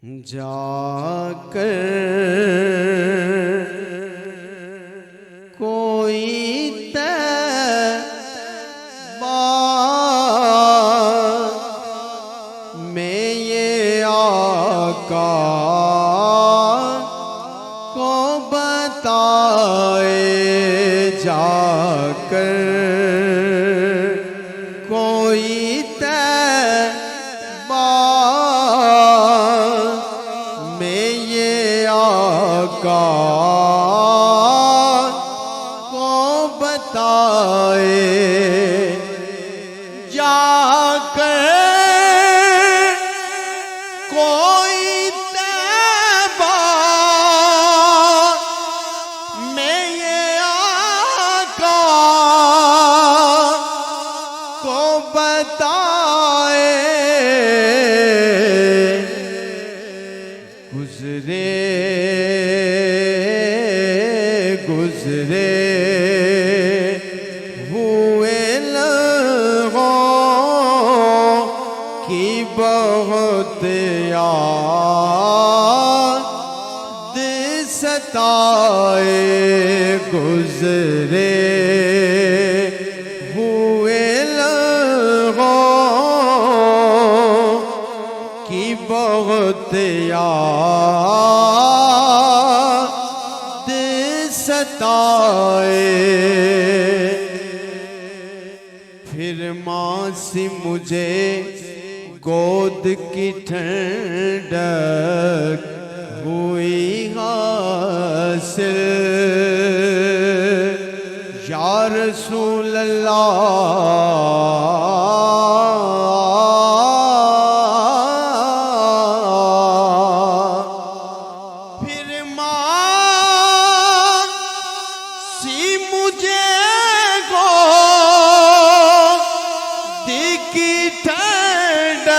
जाकर कोई तैबा में ये आका को बताए जाकर कोई तैबा में ये आका को बताए जाकर कोई तैबा में ये आका को बताए गुजरे हुए लम्हों की बहुत याद सताए गुजरे हुए लम्हों की बहुत याद सताए। फिर माँ सी मुझे गोद की ठंडक हुई हासिल या रसूल अल्लाह मुझे गोद की ठंडक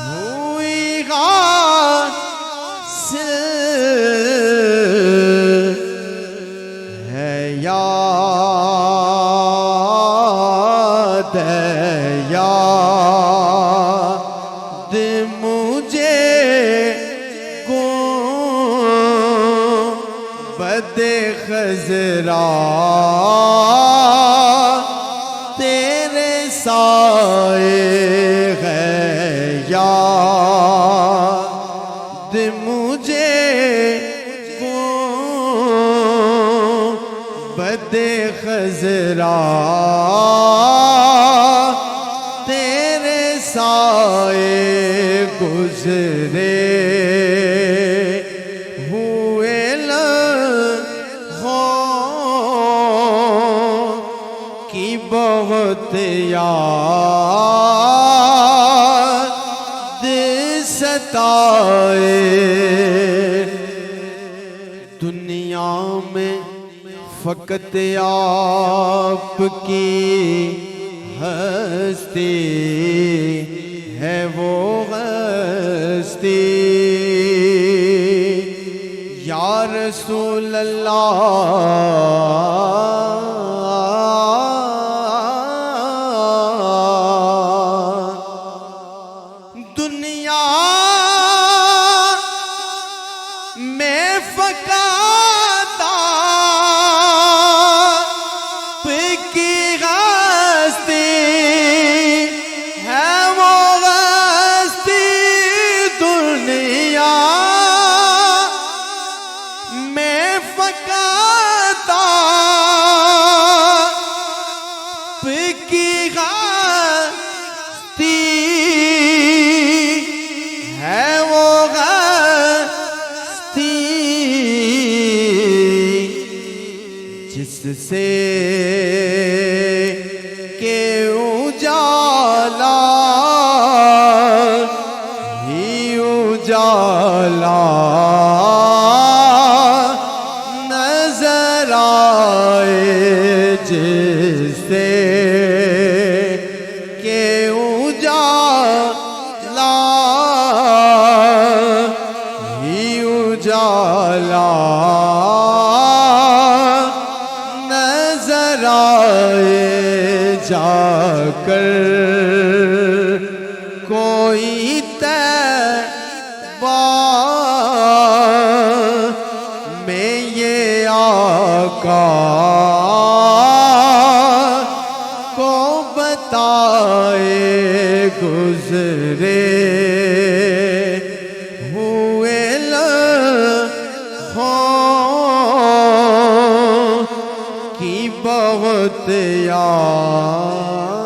हुई हासिल है याद मुझे बदे खजरा तेरे साए है याद मुझे को बदे खजरा तेरे साए गुजरे की बहुत याद सताए। दुनिया में फकत आपकी हस्ती है वो हस्ती या रसूल अल्लाह मैं फकाता की हस्ती है वो हस्ती दुनिया मैं फकाता की हस्ती है वो जिससे के उजाला ही उजाला नजर आए जिससे के उजाला ही उजाला जाकर कोई तैबा में ये आका को बताए गुजरे हुए लम्हों की बहुत याद